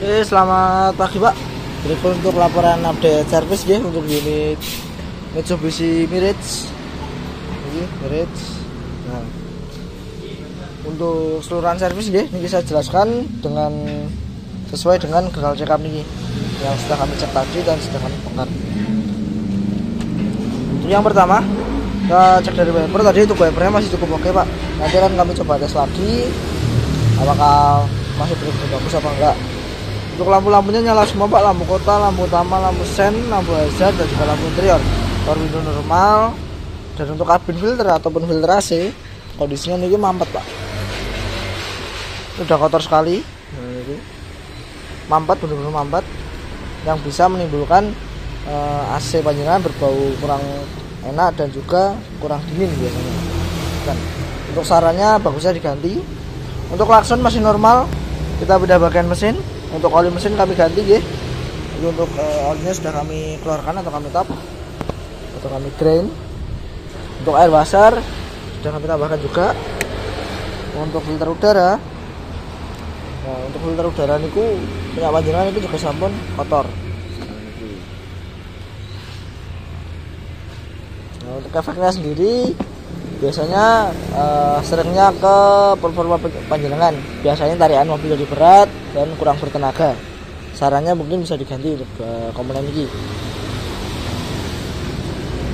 Selamat pagi Pak. Berikut untuk laporan update service ya untuk unit Mitsubishi Mirage. Ini Mirage. Nah, untuk seluruhan servis ya, ini saya jelaskan dengan sesuai dengan general check up ini yang sudah kami cek tadi dan sudah kami bongkar. Untuk yang pertama, kita cek dari wiper tadi, untuk wipernya masih cukup oke Pak. Nanti akan kami coba tes lagi apakah masih benar-benar bagus apa enggak. Untuk lampu-lampunya nyala semua Pak, lampu kota, lampu utama, lampu sen, lampu hazard dan juga lampu interior. Power window normal. Dan untuk kabin filter ataupun filter AC, kondisinya ini mampet Pak. Sudah kotor sekali. Nah, ini mampet, benar-benar mampet, yang bisa menimbulkan AC panjenengan berbau kurang enak dan juga kurang dingin biasanya. Dan untuk sarannya bagusnya diganti. Untuk klakson masih normal, kita bedah bagian mesin. Untuk oli mesin kami ganti ya. Jadi untuk olinya sudah kami keluarkan atau kami tap atau kami drain. Untuk air washer sudah kami tambahkan juga. Untuk filter udara, nah untuk filter udara niku punya panjenengan itu juga sampun kotor. Nah, untuk efeknya sendiri biasanya seringnya ke performa panjenengan. Biasanya tarikan mobil lebih berat dan kurang bertenaga. Sarannya mungkin bisa diganti untuk komponen ini.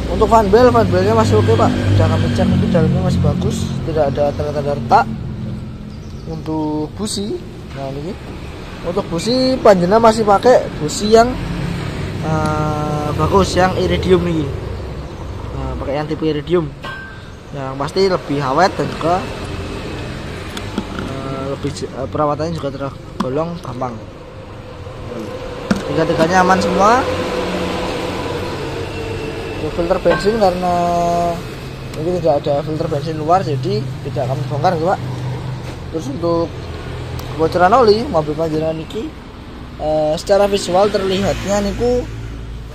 Untuk fanbelnya masih oke Pak. Sudah kami cek itu dalamnya masih bagus, tidak ada tanda-tanda retak. Untuk busi, nah ini untuk busi panjenengan masih pakai busi yang bagus, yang iridium nih. Nah, pakai yang tipe iridium. Yang pasti lebih awet dan juga lebih perawatannya juga tergolong gampang. Tiga-tiganya aman semua. Untuk filter bensin, karena ini tidak ada filter bensin luar, jadi tidak kami bongkar ya Pak. Terus untuk kebocoran oli mobil panjenengan niki secara visual terlihatnya niku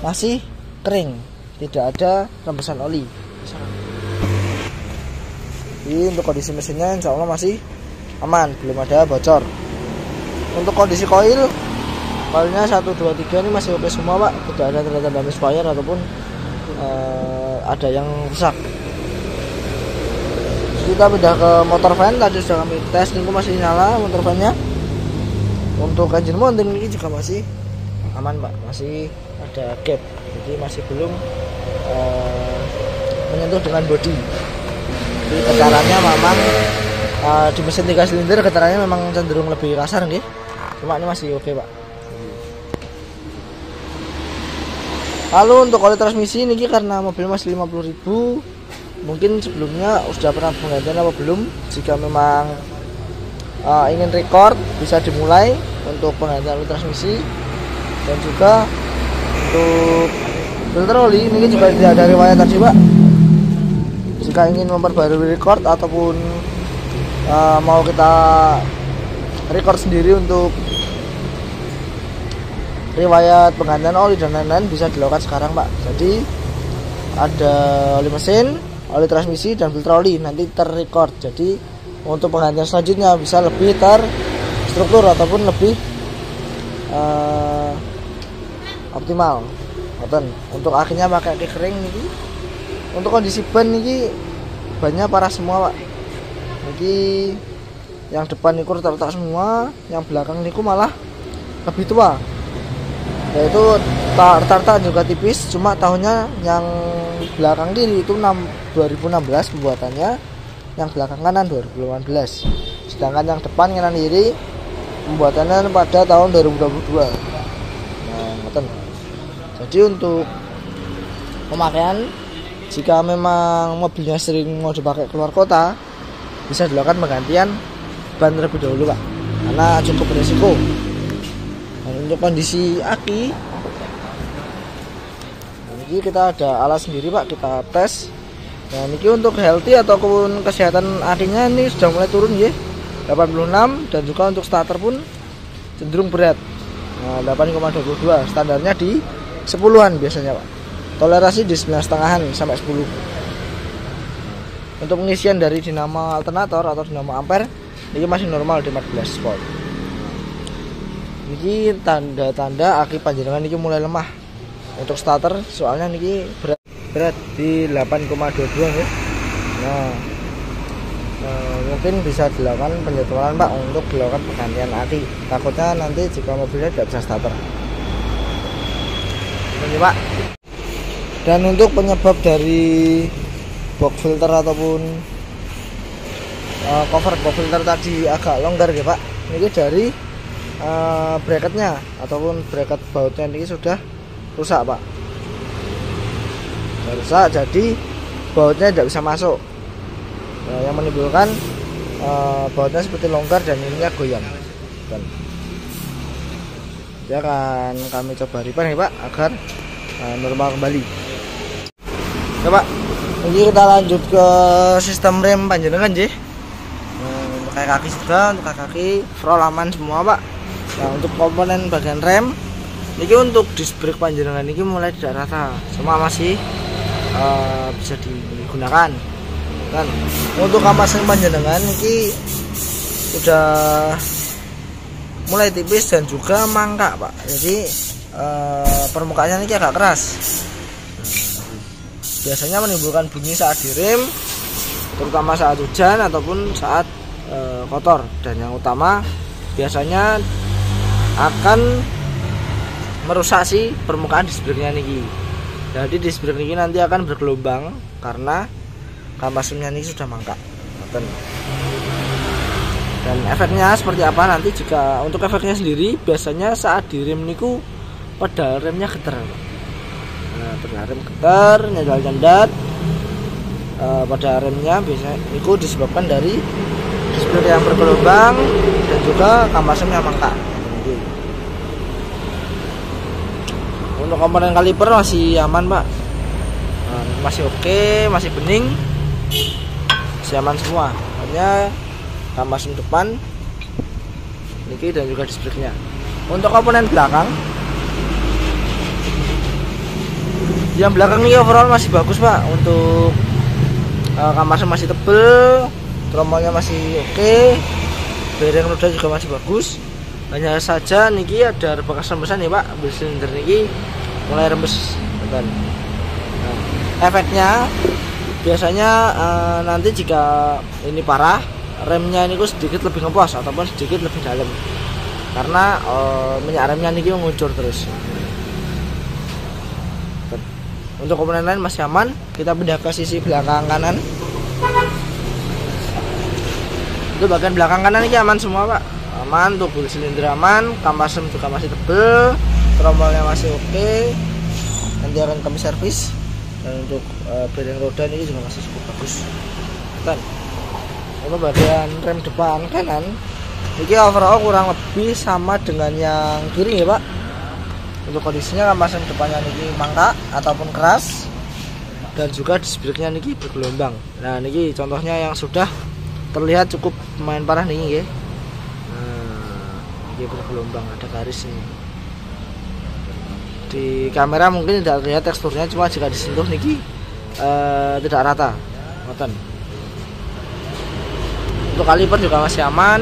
masih kering, tidak ada rembesan oli. Jadi untuk kondisi mesinnya insya Allah masih aman, belum ada bocor. Untuk kondisi koilnya 1, 2, 3 ini masih oke semua Pak, tidak ada tanda-tanda misfire ataupun ada yang rusak. Kita pindah ke motor fan, tadi sudah kami tes, ini masih nyala motor fannya. Untuk engine mounting ini juga masih aman Pak, masih ada gap, jadi masih belum menyentuh dengan bodi. Jadi getarannya memang di mesin 3 silinder getarannya memang cenderung lebih kasar nih. Cuma ini masih oke Pak. Lalu untuk oli transmisi ini karena mobil masih 50.000, mungkin sebelumnya sudah pernah penggantian apa belum. Jika memang ingin record bisa dimulai untuk penggantian oli transmisi. Dan juga untuk filter oli ini juga tidak ada riwayat tadi Pak. Jika ingin memperbarui record ataupun mau kita record sendiri untuk riwayat penggantian oli dan lain-lain, bisa dilakukan sekarang Pak. Jadi ada oli mesin, oli transmisi dan filter oli nanti terrecord. Jadi untuk penggantian selanjutnya bisa lebih terstruktur ataupun lebih optimal. Untuk akhirnya pakai aki kering nih. Untuk kondisi ban ini bannya parah semua Pak. Jadi yang depan niku retak-retak semua, yang belakang niku malah lebih tua. Yaitu retak-retak juga tipis, cuma tahunnya yang belakang kiri itu 2016 pembuatannya, yang belakang kanan 2018. Sedangkan yang depan kanan kiri pembuatannya pada tahun 2022. Nah, ngoten. Jadi untuk pemakaian, jika memang mobilnya sering mau dipakai keluar kota, bisa dilakukan penggantian ban terlebih dahulu Pak, karena cukup berisiko. Dan untuk kondisi aki, ini kita ada alat sendiri Pak, kita tes. Dan ini untuk healthy ataupun kesehatan akinya ini sudah mulai turun ya, 86, dan juga untuk starter pun cenderung berat. Nah, 8,22, standarnya di 10-an biasanya Pak. Toleransi di 9,5-an sampai 10. Untuk pengisian dari dinamo alternator atau dinamo ampere ini masih normal di 14 volt. Niki tanda-tanda aki panjenengan niki mulai lemah. Untuk starter soalnya niki berat di 8,22 ya. Nah, mungkin bisa dilakukan penjadwalan Pak untuk dilakukan penggantian aki. Takutnya nanti jika mobilnya tidak bisa starter. Ini Pak. Dan untuk penyebab dari box filter ataupun cover box filter tadi agak longgar ya Pak. Ini dari bracketnya ataupun bracket bautnya ini sudah rusak Pak. Rusak, jadi bautnya tidak bisa masuk. Nah, yang menimbulkan bautnya seperti longgar dan ininya goyang. Ya kan kami coba repair ya Pak agar normal kembali. Ya Pak, ini kita lanjut ke sistem rem panjenengan nggih. Kayak kaki juga, untuk kaki frol aman semua Pak. Nah, untuk komponen bagian rem ini untuk disc brake panjenengan ini mulai tidak rata, semua masih bisa digunakan. Dan untuk kampas rem panjenengan ini sudah mulai tipis dan juga mangkak Pak. Jadi permukaannya ini agak keras. Biasanya menimbulkan bunyi saat direm, terutama saat hujan ataupun saat kotor. Dan yang utama biasanya akan merusak si permukaan disc brake-nya niki. Jadi disc brake niki nanti akan bergelombang karena kampas remnya ini sudah mangkak. Dan efeknya seperti apa nanti? Jika untuk efeknya sendiri biasanya saat direm niku pedal remnya getar. Nah, pedal rem getar, nyendat-nyendat. Pada remnya biasanya itu disebabkan dari disc brake yang bergelombang dan juga kampas remnya mangkak. Untuk komponen kaliper masih aman Pak, masih oke, masih bening, masih aman semua. Hanya kampas rem depan niki dan juga disc brake-nya. Untuk komponen belakang, yang belakang ini overall masih bagus Pak. Untuk kampas rem masih tebel, tromolnya masih oke, bearing roda juga masih bagus. Hanya saja niki ada bekas rembesan ya Pak, wheel silinder niki mulai rembes. Nah, efeknya biasanya nanti jika ini parah, remnya ini sedikit lebih ngepos ataupun sedikit lebih dalam karena minyak remnya niki mengucur terus. Untuk komponen lain masih aman. Kita pindah ke sisi belakang kanan. Untuk bagian belakang kanan ini aman semua Pak, aman. Untuk wheel silinder aman, kampas rem juga masih tebel, tromolnya masih oke, nanti akan kami servis. Dan untuk bearing roda ini juga masih cukup bagus. Dan untuk bagian rem depan kanan ini overall kurang lebih sama dengan yang kiri ya Pak. Untuk kondisinya kampas rem depannya ini mangkak ataupun keras, dan juga disc brake-nya ini bergelombang. Nah ini contohnya yang sudah terlihat cukup lumayan parah nih ya. Ini bergelombang, ada garis ini. Di kamera mungkin tidak terlihat teksturnya, cuma jika disentuh niki tidak rata. Untuk kaliper juga masih aman.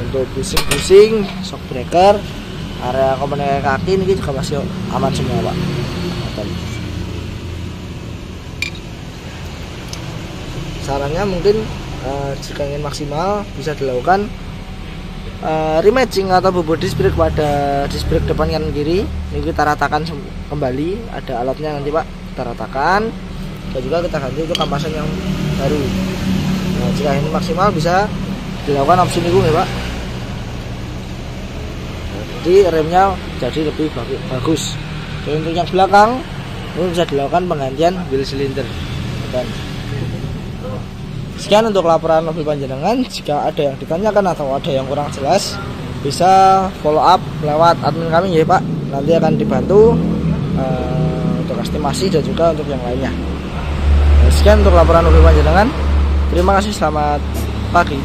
Untuk pusing-pusing, shock breaker, area komponen kaki ini juga masih aman semua Pak. Sarannya mungkin jika ingin maksimal bisa dilakukan rematching atau bobot disc brake pada disc brake depan kanan kiri. Ini kita ratakan kembali, ada alatnya nanti Pak, kita ratakan dan juga kita ganti untuk kampasan yang baru. Nah, jika ini maksimal bisa dilakukan opsi ini ya Pak. Jadi remnya jadi lebih bagus. Dan untuk yang belakang ini bisa dilakukan penggantian wheel silinder. Dan sekian untuk laporan mobil panjenengan. Jika ada yang ditanyakan atau ada yang kurang jelas, bisa follow up lewat admin kami ya Pak. Nanti akan dibantu untuk estimasi dan juga untuk yang lainnya. Sekian untuk laporan mobil panjenengan. Terima kasih, selamat pagi.